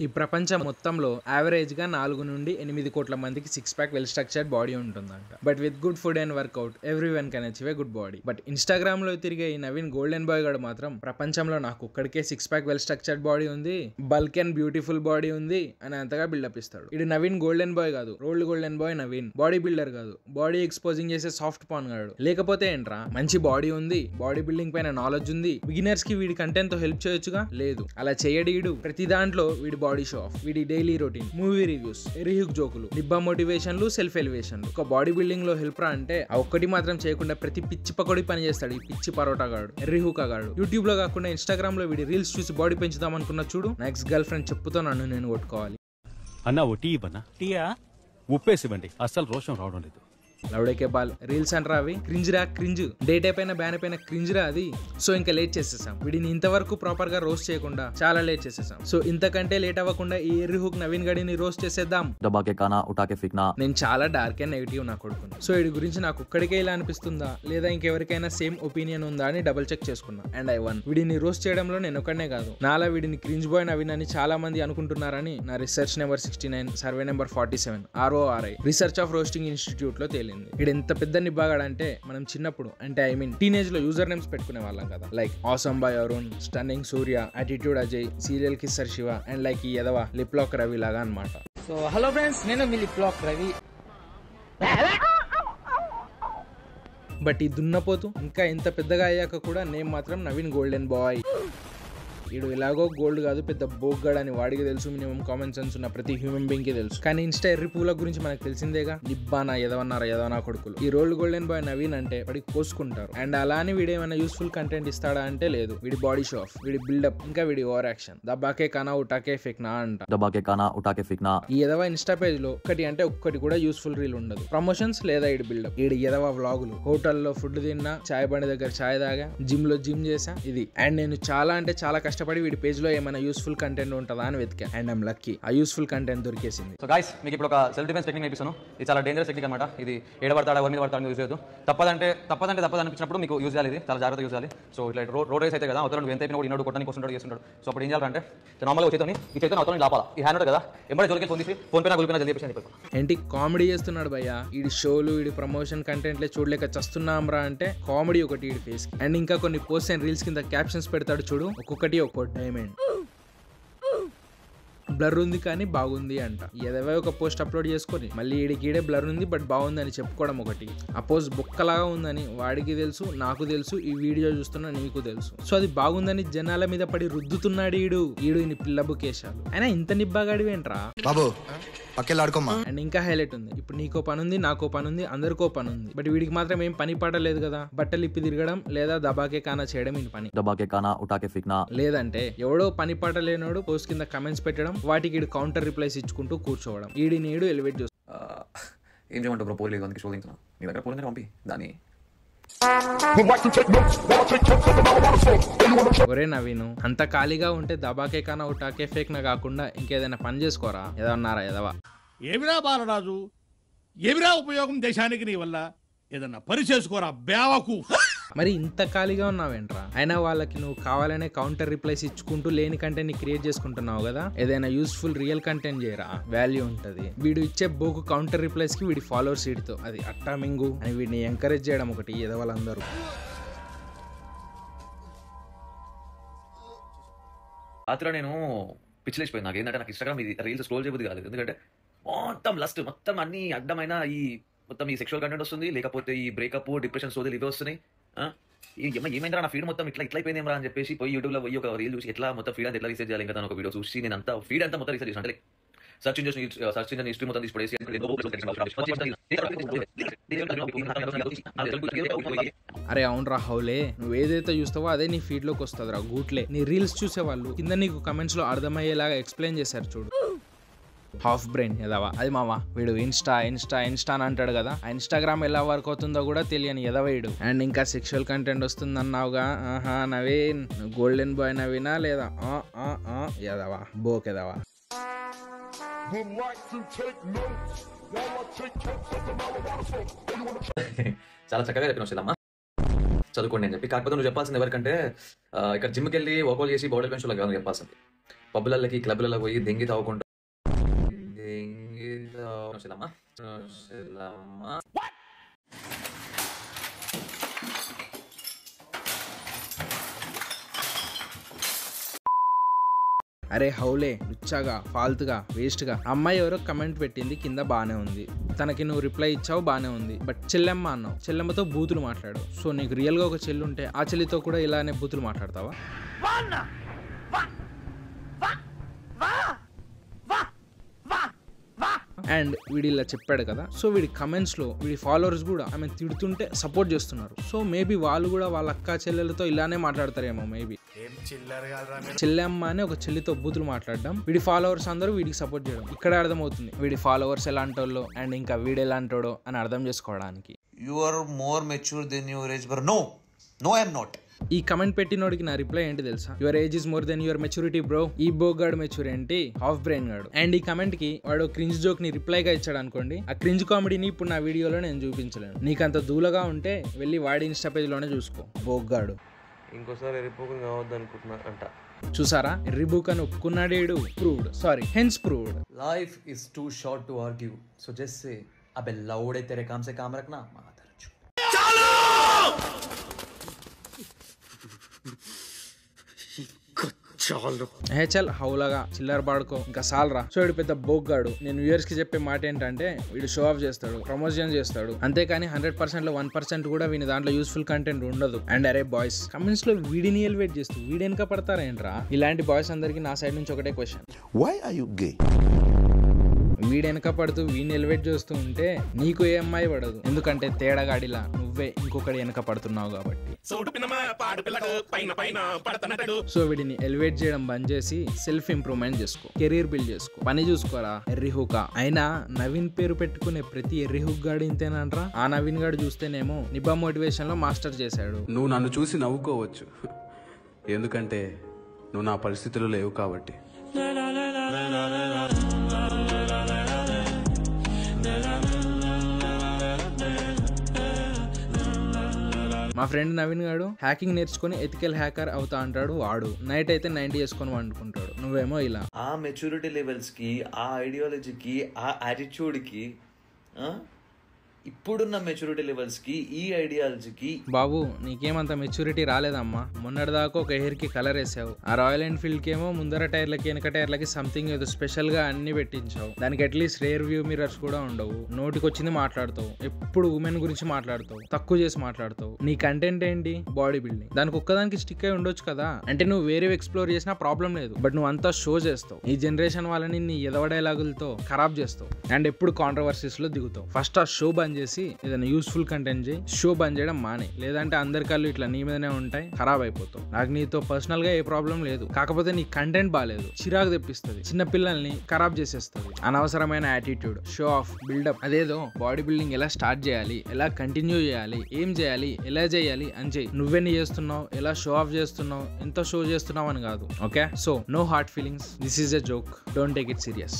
ఈ ప్రపంచం మొత్తంలో యావరేజ్ గా 4 నుండి 8 కోట్ల మందికి 6 ప్యాక్ వెల్ స్ట్రక్చర్డ్ బాడీ ఉంటుందంట. But with good food and workout everyone can achieve a good body. But Instagram లో తిరిగే ఈ నవీన్ గోల్డెన్ బాయ్ గాడు మాత్రం ప్రపంచంలో నాకు ఒక్కడికే 6 ప్యాక్ వెల్ స్ట్రక్చర్డ్ బాడీ ఉంది, బల్క్ అండ్ బ్యూటిఫుల్ బాడీ ఉంది అని అంతగా బిల్డప్ ఇస్తాడు. ఇది నవీన్ గోల్డెన్ బాయ్ కాదు, rolled golden bye Naveen. Body builder కాదు, బాడీ ఎక్స్పోజింగ్ చేసే సాఫ్ట్ పాన్ గాడు. లేకపోతే ఏంట్రా, మంచి బాడీ ఉంది, బాడీ బిల్డింగ్ పైన నాలెడ్జ్ ఉంది, బిగినర్స్ కి వీడి కంటెంట్ తో హెల్ప్ చేయొచ్చుగా. లేదు, అలా చేయడీడు. ప్రతి దాంట్లో వీడి బాడీ షో ఆఫ్, వీడి డైలీ రొటీన్, మూవీ రివ్యూస్, రిహ్యూక్ జోకులు, నిబ్బా మోటివేషన్లు, సెల్ఫ్ ఎలివేషన్లు. ఒక బాడీ బిల్డింగ్ లో హెల్ప్ రా అంటే ఆ ఒక్కటి మాత్రం చేయకుండా ప్రతి పిచ్చి పకోడి పని చేస్తాడు ఈ పిచ్చి పరోటా గాడు, ఎర్రిహూకా గాడు. యూట్యూబ్ లో కాకుండా ఇన్స్టాగ్రామ్ లో వీడి రీల్స్ చూసి బాడీ పెంచుదాం అనుకున్న చూడు, నా ఎక్స్ గర్ల్ ఫ్రెండ్ చెప్పుతో నన్ను నేను కొట్టుకోవాలి. అన్నా ఓ టీ ఇవ్వనా? టీయా? ఉప్పేసివ్వండి, అస్సలు రోషం రావడం లేదు. లౌడేకే బాల్ రీల్స్ అంటారా అవి? క్రింజ్ రా క్రింజ్, డేట్ అయిపోయిన బ్యాన్ అయిపోయిన క్రింజ్ రా అది. సో ఇంకా లేట్ చేసేసాం, వీడిని ఇంతవరకు ప్రాపర్ గా రోస్ట్ చేయకుండా చాలా లేట్ చేసేసాం. సో ఇంతకంటే లేట్ అవ్వకుండా ఈ ఎర్రిహుక్ నవీన్ గడిని రోస్ట్ చేసేద్దాం. నేను చాలా డార్క్ అండ్ నెగిటివ్ నా కొడుకుని. సో వీడి గురించి నాకు ఒక్కడికే ఇలా అనిపిస్తుందా లేదా ఇంకెవరికైనా సేమ్ ఒపీనియన్ ఉందా అని డబుల్ చెక్ చేసుకున్నా. And I one. వీడిని రోస్ట్ చేయడంలో నేను ఒక్కడనే కాదు, నాలా వీడిని క్రింజ్ బాయ్ నవీన్ అని చాలా మంది అనుకుంటున్నారని నా research number 69 survey number 47 RORI research of roasting institute లో తేలింది. ఇది ఎంత పెద్ద నిబ్బాగాడంటే మనం చిన్నప్పుడు అంటే ఐ మీన్ టీనేజ్ లో యూజర్ నేమ్స్ పెట్టుకునే వాళ్ళం కదా. Like awesome boy Arun, stunning Surya, attitude Ajay, serial kisser Shiva and like ఈ ఎదవ లిప్ లాక్ రవి లాగా అనమాట. సో హలో ఫ్రెండ్స్, నేను మీ లిప్ లాక్ రవి. బట్ ఈ దున్నపోతు ఇంకా ఎంత పెద్దగా అయ్యాక కూడా నేమ్ మాత్రం నవీన్ గోల్డెన్ బాయ్. వీడు ఇలాగో గోల్డ్ కాదు, పెద్ద బోగ్గాడ్ అని వాడికి తెలుసు, మినిమం కామన్ సెన్స్ ఉన్న ప్రతి హ్యూమన్ బీయింగ్ కి తెలుసు. కానీ ఇన్స్టా ఎర్రి పూల గురించి మనకు తెలిసిందేగా, నిబ్బానా ఎదవన్నారా ఎదవనా కొడుకులు. ఈ రోల్డ్ గోల్డెన్ బాయ్ నవీన్ అంటే వాడికి కోసుకుంటారు. అండ్ అలానే వీడు ఏమైనా యూస్ఫుల్ కంటెంట్ ఇస్తాడా అంటే లేదు. వీడి బాడీ షో ఆఫ్, వీడి బిల్డప్, ఇంకా వీడి ఓవర్ యాక్షన్. దబాకే కానా ఉటాకే ఫెక్నా అంట. ఈ ఎదవ ఇన్స్టా పేజ్ లో ఒక్కటి అంటే ఒక్కటి కూడా యూస్ఫుల్ రీల్ ఉండదు. ప్రమోషన్స్ లేదా వీడి బిల్డప్, వీడి ఎదవ వ్లాగులు, హోటల్లో ఫుడ్ తిన్నా, చాయ్ బండి దగ్గర చాయ్ తాగా, జిమ్ లో జిమ్ చేసా, ఇది. అండ్ నేను చాలా అంటే చాలా కష్టపడి వీడి పేజ్ లో ఏమైనా యూస్ఫుల్ కంటెంట్ ఉంటుందా అని వెతికా. అండ్ ఐమ్ లక్కీ, ఆ యూస్ఫుల్ కంటెంట్ దొరికేసింది. సో గైస్, మీకు ఇప్పుడు ఒక సెల్ఫ్ డిఫెన్స్ టెక్నిక్ నేర్పిస్తాను. ఇది చాలా డేంజరస్ టెక్నిక్ అనమాట. ఇది ఏడబడతాడా ఎవరి మీద పడతాడు యూజ్ చేయదు. తప్పదు అనిపించినప్పుడు మీకు యూజ్ చేయాలి, ఇది చాలా జాగ్రత్తగా యూజ్ చేయాలి. సో ఇట్లా రోడ్ రేస్ అయితే కదా, అవతల నువ్వు ఎంత అయిపోయినా కూడా ఇన్నోడు కొట్టడానికి వస్తుంటాడు చేస్తుంటాడు. సో అప్పుడు ఏం చేయాలంటే నార్మల్గా చేతని ఈ చేతను అవతల లాపాలి. ఈ హ్యాండ్ కదా ఎంబడే జోలికి ఫోన్ తీసి ఫోన్ పైన గురిపోయినా జల్దీ చెప్పేసి ఏంటి కామెడీ చేస్తున్నాడు భయ్యా. వీడి షోలు, వీడి ప్రమోషన్ కంటెంట్లే చూడలేక చస్తున్నాంరా అంటే కామెడీ ఒకటి వీడి ఫేస్. అండ్ ఇంకా కొన్ని పోస్ట్ అండ్ రీల్స్ కింద క్యాప్షన్స్ పెడతాడు చూడు, ఒక్కొక్కటి ఒక్కో డైమండ్. బ్లర్ ఉంది కానీ బాగుంది అంట. ఏదైనా ఒక పోస్ట్ అప్లోడ్ చేసుకొని మళ్ళీ ఈడే బ్లర్ ఉంది బట్ బాగుంది అని చెప్పుకోవడం ఒకటి. ఆ పోస్ట్ బొక్కలాగా ఉందని వాడికి తెలుసు, నాకు తెలుసు, ఈ వీడియో చూస్తున్నా నీకు తెలుసు. సో అది బాగుందని జనాల మీద పడి రుద్దుతున్నాడు ఈడు ఇన్ని పిల్ల బుకేశాలు. అయినా ఇంత నిబ్బాగాడివేంట్రా బాబు. అండ్ ఇంకా హైలైట్ ఉంది, ఇప్పుడు నీకో పని ఉంది, నాకో పని ఉంది, అందరికో పని ఉంది. బట్ వీడికి మాత్రం ఏం పని పడలేదు కదా. బట్టలు ఇప్పి తిరగడం లేదా దబాకే కానా చేయడం ఈ పని. లేదంటే ఎవడో పని పడలేనోడు పోస్ట్ కింద కమెంట్స్ పెట్టడం, వాటికి ఈడు కౌంటర్ రిప్లైస్ ఇచ్చుకుంటూ కూర్చోవడం. ఈడు ఎలివేట్ చేస్తాడు. ఏం చేయమంటావు బ్రో? పోలేదు అందుకే షో దించున్నా. నీ దగ్గర పోలేదు పంపి దాన్ని. ఒరే నవీను, అంత ఖాళీగా ఉంటే దబాకే కానా ఉటాకే ఫేక్ నా కాకుండా ఇంకేదైనా పని చేసుకోరా. ఏదన్నారా ఎదవా? ఏమిరా బాలరాజు, ఏమిరా ఉపయోగం దేశానికి నీ వల్ల? ఏదన్నా పని చేసుకోరా బేవకు. మరి ఇంత ఖాళీగా ఉన్నావేంట్రా? అయినా వాళ్ళకి నువ్వు కావాలనే కౌంటర్ రిప్లైస్ ఇచ్చుకుంటూ లేని కంటెంట్ ని క్రియేట్ చేసుకుంటున్నావు కదా. ఏదైనా యూస్ఫుల్ రియల్ కంటెంట్ చేయరా, వాల్యూ ఉంటది. వీడు ఇచ్చే బోకు కౌంటర్ రిప్లైస్ కి వీడి ఫాలోవర్స్ వీడితో అది అట్టా మింగు అని వీడిని ఎంకరేజ్ చేయడం ఒకటి. ఏదో వాళ్ళందరూ రాత్రి నేను పిచ్చిలేసిపోయింది. నాకు ఏంటంటే నాకు ఇన్స్టాగ్రామ్ ఇది రీల్స్ స్క్రోల్ చేయబుద్ది కాలేదు. ఎందుకంటే మొత్తం లస్ట్, మొత్తం అన్ని అడ్డమైన ఈ మొత్తం ఈ సెక్షువల్ కంటెంట్ వస్తుంది, లేకపోతే ఈ బ్రేకప్, డిప్రెషన్ సోదలు ఇవే వస్తున్నాయి. ఏమైందా నా ఫీడ్ మొత్తం ఇట్లా అయిపోయిందేమరా అని చెప్పేసి పోయి యూట్యూబ్లో పోయి ఒక రీల్ చూసి ఎట్లా మొత్తం ఫీడ్ అంతా ఎట్లా రీసెర్చ్ చేయాలి. ఇంకా ఒక వీడియో చూసి నేను అంతా ఫీడ్ అంతా మొత్తం రీసెర్చ్ చేసి అంటే సర్చ్ ఇంజిన్ హిస్టరీ మొత్తం తీసి అరే అవునరా హౌలే, నువ్వు ఏదైతే చూస్తావో అదే నీ ఫీడ్ లోకి వస్తుంది రా గూట్లే. నీ రీల్స్ చూసే వాళ్ళు కింద నీకు కమెంట్స్ లో అర్థమయ్యేలాగా ఎక్స్ప్లెయిన్ చేశారు చూడు. హాఫ్ బ్రెయిన్ ఎదవా అది మావా. వీడు ఇన్స్టా అని అంటాడు కదా, ఆ ఇన్స్టాగ్రామ్ ఎలా వర్క్ అవుతుందో కూడా తెలియని ఎదవీడు. అండ్ ఇంకా సెక్షువల్ కంటెంట్ వస్తుంది అన్నావుగా. ఆహా నవీన్, గోల్డెన్ బాయ్ నవీనా లేదా ఎదవా బోక్ ఎదవా. చాలా చక్కగా చెప్పిన చదువుకోండి అని చెప్పి. కాకపోతే నువ్వు చెప్పాల్సింది ఎవరికంటే ఇక్కడ జిమ్కి వెళ్ళి వర్కౌట్ చేసి బాడీ పెంచుకోవాలి చెప్పాల్సింది. పబ్బులకి క్లబ్లలో పోయి దెంగి తాగుకుంటా అరే హౌలే, లుచ్చాగా, ఫాల్తుగా, వేస్ట్గా. అమ్మాయి ఎవరో కమెంట్ పెట్టింది కింద బానే ఉంది, తనకి నువ్వు రిప్లై ఇచ్చావు బానే ఉంది, బట్ చెల్లెమ్మ అన్నావు, చెల్లెమ్మతో బూతులు మాట్లాడు. సో నీకు రియల్గా ఒక చెల్లి ఉంటే ఆ చెల్లితో కూడా ఇలానే బూతులు మాట్లాడతావా? అండ్ వీడి ఇలా చెప్పాడు కదా, సో వీడి కమెంట్స్ లో వీడి ఫాలోవర్స్ కూడా ఆమె తిడుతుంటే సపోర్ట్ చేస్తున్నారు. సో మేబీ వాళ్ళు కూడా వాళ్ళ అక్క చెల్లెలతో ఇలానే మాట్లాడతారేమో. మేబీ చెల్లెమ్మ అని ఒక చెల్లితో బూతులు మాట్లాడడం, వీడి ఫాలోవర్స్ అందరూ వీడికి సపోర్ట్ చేయడం. ఇక్కడే అర్థమవుతుంది వీడి ఫాలోవర్స్ ఎలాంటి వాళ్ళు అండ్ ఇంకా వీడు ఎలాంటోడో అని అర్థం చేసుకోవడానికి. You are more mature than your age, but no, I am not. ఈ కమెంట్ పెట్టినోడికి నా రిప్లై ఏంటి తెలుసా? Your age is more than your maturity bro. ఈ బోగాడు మెచ్యూర్ ఏంటి, హాఫ్ బ్రెయిన్ గాడు. అండ్ ఈ కమెంట్ కి వాడు క్రింజ్ జోక్ ని రిప్లైగా ఇచ్చాడు అనుకోండి, ఆ క్రింజ్ కామెడీని ఇప్పుడు నా వీడియోలో నేను చూపించలేను. నీకంత దూలగా ఉంటే వెళ్ళి వాడి ఇన్స్టా పేజ్ లోనే చూసుకో, బోగాడు. ఇంకోసారి రిపోకం కావద్దు అనుకుంటున్నా అంట. చూసారా, రిబుక్ అని ఒప్పుకున్నాడేడు. Proved, sorry, hence proved. Life is too short to argue, so just say अबे लौड़े तेरे काम से काम रखना मादर। హే చల్ హౌలగా చిల్లర పాడుకో, ఇంకా సాలరా. సో వీడు పెద్ద బోగ్గాడు. నేను వ్యూయర్స్ కి చెప్పే మాట ఏంటంటే వీడు షో ఆఫ్ చేస్తాడు, ప్రమోషన్ చేస్తాడు, అంతేకాని 100% లో 1% కూడా వీని దాంట్లో యూస్ఫుల్ కంటెంట్ ఉండదు. అండ్ అరే బాయ్స్, కమెంట్స్ లో వీడిని ఎలివేట్ చేస్తూ వీడి వెనక పడతారా ఏంట్రా? ఇలాంటి బాయ్స్ అందరికి నా సైడ్ నుంచి ఒకటే question, why are you gay? వీడి వెనక పడుతూ వీడిని ఎలివేట్ చేస్తూ ఉంటే నీకు ఏ అమ్మాయి పడదు, ఎందుకంటే తేడాగాడిలా నువ్వే ఇంకొకటి వెనక పడుతున్నావు కాబట్టి. సో వీడిని ఎలివేట్ చేయడం బంద్ చేసి సెల్ఫ్ ఇంప్రూవ్మెంట్ చేసుకో, కెరీర్ బిల్డ్ చేసుకో, పని చూసుకోరా. ఎర్రిహుకా అయినా నవీన్ పేరు పెట్టుకునే ప్రతి ఎర్రిహుక్ గాడు ఇంతేనంట్రా. ఆ నవీన్ గాడు చూస్తేనేమో నిబా మోటివేషన్ లో మాస్టర్ చేశాడు. నువ్వు నన్ను చూసి నవ్వుకోవచ్చు, ఎందుకంటే నువ్వు నా పరిస్థితుల్లో లేవు కాబట్టి. మా ఫ్రెండ్ నవీన్ గాడు హ్యాకింగ్ నేర్చుకుని ఎథికల్ హ్యాకర్ అవుతా అంటాడు. వాడు నైట్ అయితే 90 వేసుకొని వండుకుంటాడు, నువ్వేమో ఇలా. ఆ మెచ్యూరిటీ లెవెల్స్ కి, ఆ ఐడియాలజీకి, ఆ యాటిట్యూడ్ కి, ఇప్పుడున్న మెచ్యూరిటీ లెవెల్స్ కి, ఈ ఐడియాలజీకి. బాబు నీకేమంత మెచ్యూరిటీ రాలేదమ్మా. మొన్నటిదాకా ఒక హెయిర్ కి కలర్ వేసావు, ఆ రాయల్ ఎన్ఫీల్డ్ కి ఏమో ముందర టైర్లకి వెనక టైర్లకి సంథింగ్ ఏదో స్పెషల్ గా అన్ని పెట్టించావు. దానికి అట్లీస్ట్ రేర్ వ్యూ మిరర్స్ కూడా ఉండవు. నోటికి వచ్చింది మాట్లాడతావు, ఎప్పుడు ఉమెన్ గురించి మాట్లాడతావు, తక్కువ చేసి మాట్లాడతావు. నీ కంటెంట్ ఏంటి, బాడీ బిల్డింగ్. దానికి ఒక్కదానికి స్టిక్ అయి ఉండొచ్చు కదా, అంటే నువ్వు వేరే ఎక్స్ప్లోర్ చేసినా ప్రాబ్లం లేదు, బట్ నువ్వు అంతా షో చేస్తావు. ఈ జనరేషన్ వాళ్ళని నీ ఎదవ డైలాగులతో ఖరాబ్ చేస్తావు అండ్ ఎప్పుడు కాంట్రవర్సీస్ లో దిగుతావు. ఫస్ట్ ఆ షో బంద్ చేసి ఏదైనా యూస్ఫుల్ కంటెంట్ చేయి, షో బంద్ చేయడం మానే. లేదంటే అందరి కళ్ళు ఇట్లా నీ మీదనే ఉంటాయి, ఖరాబ్ అయిపోతావు. నాకు నీతో పర్సనల్ గా ఏ ప్రాబ్లం లేదు, కాకపోతే నీ కంటెంట్ బాగాలేదు, చిరాకు తెప్పిస్తుంది, చిన్న పిల్లల్ని ఖరాబ్ చేసేస్తుంది. అనవసరమైన యాటిట్యూడ్, షో ఆఫ్, బిల్డప్. అదేదో బాడీ బిల్డింగ్ ఎలా స్టార్ట్ చేయాలి, ఎలా కంటిన్యూ చేయాలి, ఏం చేయాలి, ఎలా చేయాలి అని చెయ్యి. నువ్వెన్ని చేస్తున్నావు, ఎలా షో ఆఫ్ చేస్తున్నావు, ఎంత షో చేస్తున్నావు అని కాదు. Okay, so no hurt feelings, this is a joke, don't take it serious.